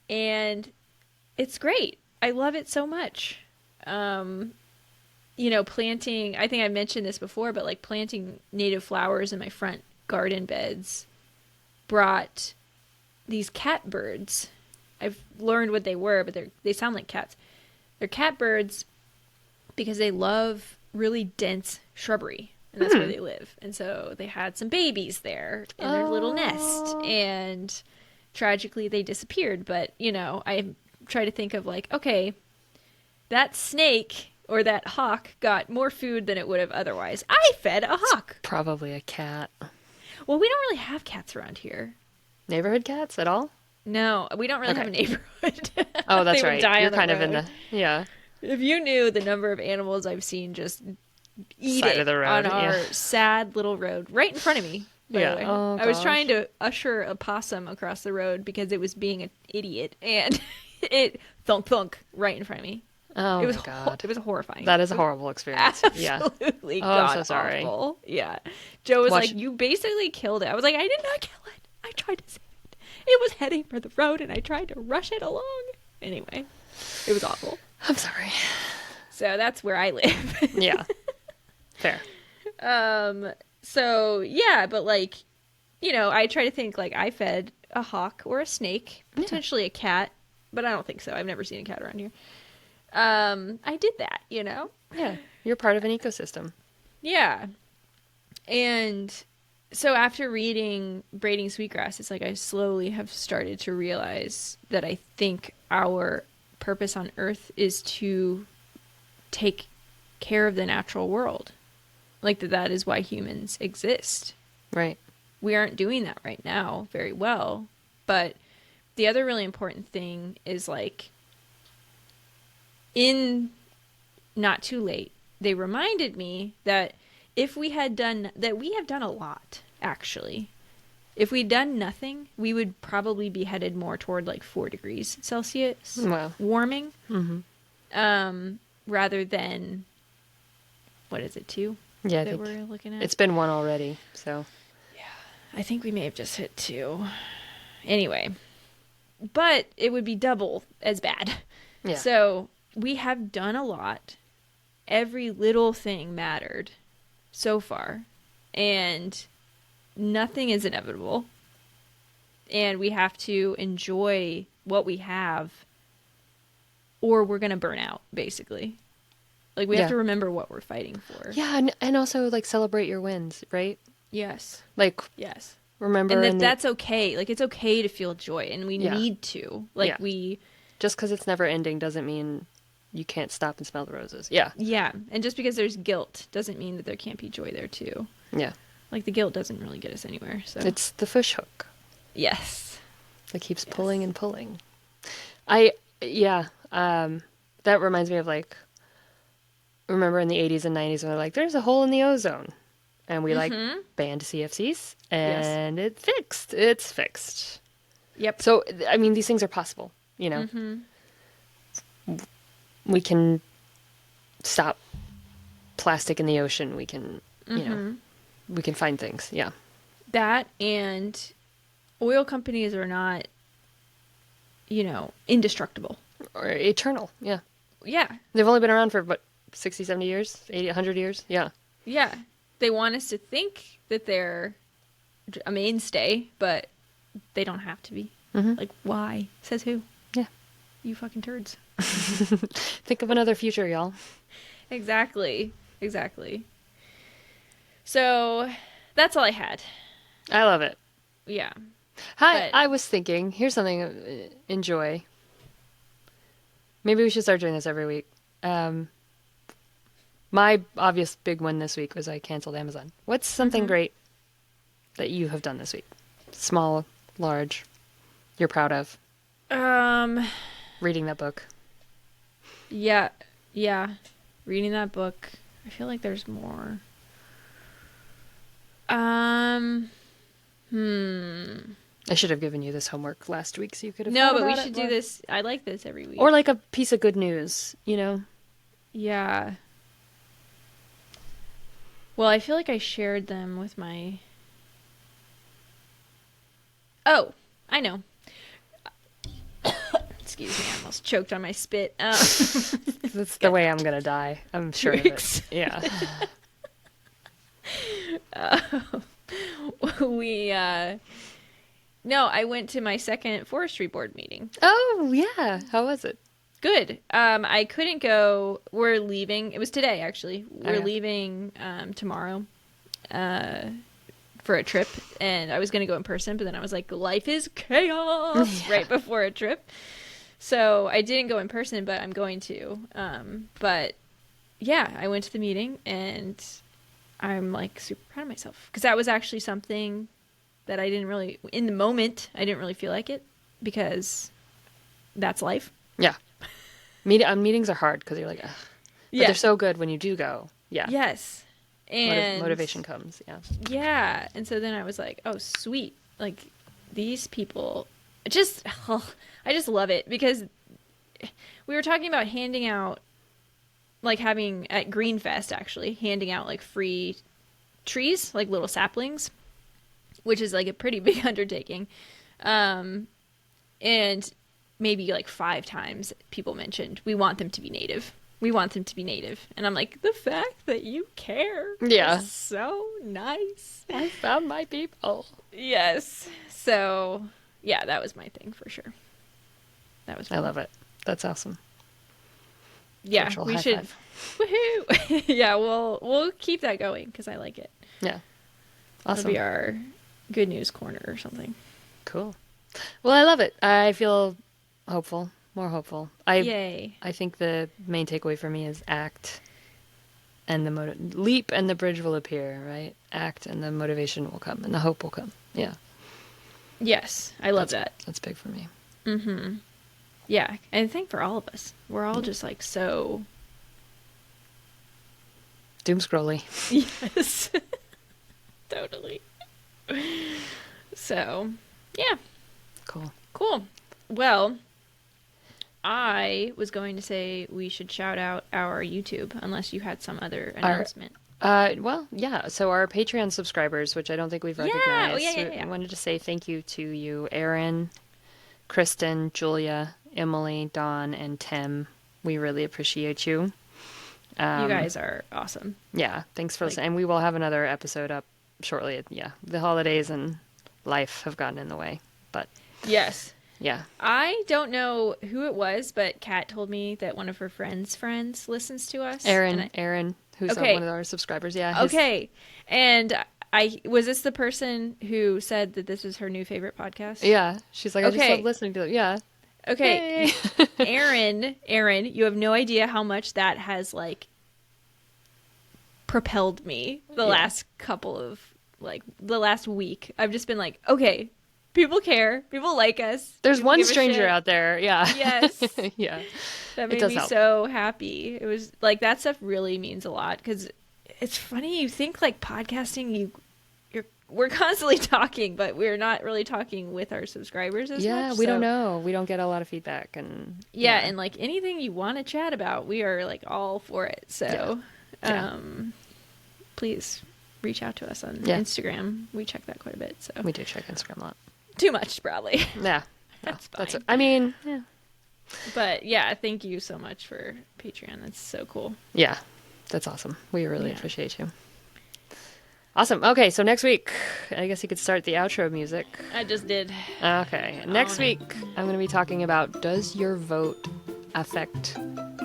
and it's great. I love it so much. Planting, I think I mentioned this before, but like planting native flowers in my front garden beds brought these catbirds. I've learned what they were, but they sound like cats. They're catbirds because they love really dense shrubbery, and that's where they live. And so they had some babies there in their little nest, Oh. and tragically they disappeared. But I try to think of like, okay, that snake or that hawk got more food than it would have otherwise. I fed a hawk. Probably a cat. Well, we don't really have cats around here. Neighborhood cats at all? No, we don't really have Okay. a neighborhood. Oh, They that's would right. die You're on the kind of in road. the, yeah, If you knew the number of animals I've seen just eat side it of the on road. our Yeah. sad little road right in front of me, by Yeah. the way. Oh, I was gosh. trying to usher a possum across the road because it was being an idiot, and it thunk thunk right in front of me. Oh It was my God. it was horrifying. That is a horrible experience. Yeah. Absolutely Oh, I'm god so sorry. awful. Yeah. Joe was Watch. like, "You basically killed it." I was like, "I did not kill it. I tried to save it. It was heading for the road, and I tried to rush it along." Anyway, it was awful. I'm sorry. So that's where I live. Yeah. Fair. So yeah, but like, I try to think like I fed a hawk or a snake, potentially a cat, but I don't think so. I've never seen a cat around here. I did that. Yeah. You're part of an ecosystem. Yeah. And so after reading Braiding Sweetgrass, it's like I slowly have started to realize that I think our purpose on Earth is to take care of the natural world. Like that is why humans exist. Right. We aren't doing that right now very well. But the other really important thing is like in Not Too Late, they reminded me that if we had done that, we have done a lot actually. If we'd done nothing, we would probably be headed more toward like 4 degrees Celsius Wow. warming, Mm-hmm. rather than what is it, 2 Yeah, I that think we're looking at? it's been one already. So I think we may have just hit 2. Anyway, but it would be double as bad. yeah. So we have done a lot. Every little thing mattered so far, and nothing is inevitable. And we have to enjoy what we have, or we're going to burn out, basically. Like, we have Yeah. to remember what we're fighting for. Yeah, and also like celebrate your wins, right? Yes. Like Yes. remember And in the, that's okay. Like, it's okay to feel joy, and we Yeah. need to. Like, Yeah. just because it's never ending doesn't mean you can't stop and smell the roses. Yeah. Yeah. And just because there's guilt doesn't mean that there can't be joy there, too. Yeah. Like, the guilt doesn't really get us anywhere, so. It's the fish hook Yes. that keeps Yes. pulling and pulling. That reminds me of like, remember in the 80s and 90s when they're like, there's a hole in the ozone. And we like banned CFCs and it's fixed. Yep. So, I mean, these things are possible, We can stop plastic in the ocean. We can, we can find things. Yeah. That and oil companies are not, indestructible. Or eternal. Yeah. Yeah. They've only been around for, what, 60, 70 years? 80, 100 years? Yeah. Yeah. They want us to think that they're a mainstay, but they don't have to be. Mhm. Like, why? Says who? Yeah. You fucking turds. Think of another future, y'all. Exactly. Exactly. So, that's all I had. I love it. Yeah. Hi, But- I was thinking, here's something enjoy. Maybe we should start doing this every week. My obvious big one this week was I canceled Amazon. What's something great that you have done this week? Small, large, you're proud of? Reading that book. Yeah. Reading that book. I feel like there's more. I should have given you this homework last week so you could have No, thought but we about it should do more. this. I like this every week. Or like a piece of good news, Yeah. Well, I feel like I shared them with my. Oh, I know. Excuse me, I almost choked on my spit. That's the way I'm going to die. I'm sure of Drinks. it. Yeah. No, I went to my second forestry board meeting. Oh, yeah. How was it? Good. I couldn't go. We're leaving. It was today, actually. We're Okay. leaving tomorrow for a trip, and I was going to go in person, but then I was like, life is chaos right before a trip. So I didn't go in person, but I'm going to. But yeah, I went to the meeting and I'm like super proud of myself because that was actually something that I didn't really, in the moment, I didn't really feel like it because that's life. Yeah. Meetings are hard because you're like, ugh. But they're Yeah. so good when you do go. Yeah. Yes. And Motivation comes. Yeah. yeah. And so then I was like, oh, sweet. Like these people just, I just love it because we were talking about handing out, like having at Greenfest actually, handing out like free trees, like little saplings, which is like a pretty big undertaking. And maybe like 5 times people mentioned, we want them to be native. We want them to be native. And I'm like, the fact that you care Yeah. is so nice. I found my people. Yes. So, yeah, that was my thing for sure. That was fun. I love it. That's awesome. Yeah, Virtual we high should. five. Woohoo! Yeah, we'll keep that going because I like it. Yeah. That'll Awesome. be our good news corner or something. Cool. Well, I love it. I feel hopeful, more hopeful. Yay! I think the main takeaway for me is act, and the leap, and the bridge will appear. Right? Act, and the motivation will come, and the hope will come. Yeah. Yes, I love that. That's big for me. Mm-hmm. Yeah, and I think for all of us, we're all just like so. Doom scrolly. Yes. Totally. So, yeah. Cool. Well, I was going to say we should shout out our YouTube, unless you had some other announcement. Well, yeah. So our Patreon subscribers, which I don't think we've recognized, yeah. I wanted to say thank you to you, Erin, Kristen, Julia, Emily, Dawn, and Tim. We really appreciate you. You guys are awesome. Yeah, thanks for listening. And we will have another episode up shortly. Yeah, the holidays and life have gotten in the way, but Yes. yeah. I don't know who it was, but Kat told me that one of her friends' friends listens to us. Aaron, who's Okay. one of our subscribers. Yeah. Okay. And was this the person who said that this was her new favorite podcast? Yeah. She's like, I just Okay. love listening to it. Yeah. Okay. Hey. Aaron, you have no idea how much that has like propelled me the last couple of the last week. I've just been like, okay, people care, people like us. There's people one give a stranger shit. out there. Yeah. Yes. Yeah. That made does me help. so happy. It was like that stuff really means a lot because it's funny. You think like podcasting, we're constantly talking, but we're not really talking with our subscribers as much. Yeah, we don't know. We don't get a lot of feedback, and Yeah, and like anything you want to chat about, we are like all for it. So, Yeah. please reach out to us on Yeah. Instagram. We check that quite a bit. So we do check Instagram a lot. too much probably. Yeah, That's that's. fine. I mean, yeah, But yeah, thank you so much for Patreon. That's so cool. yeah, that's awesome. We really Yeah. appreciate you. Awesome. Okay, so next week, I guess you could start the outro music. I just did. Okay, next week I'm going to be talking about, does your vote affect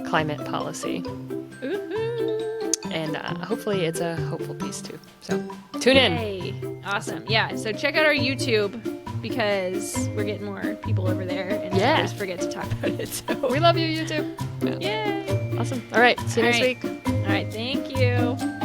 climate policy? Woohoo! And hopefully it's a hopeful piece too. So tune in. Yay. Awesome. Yeah. So check out our YouTube because we're getting more people over there, and Yeah. I always forget to talk about it. So We love you, YouTube. yay! Awesome. All right, see you All next right. week. All right. Thank you.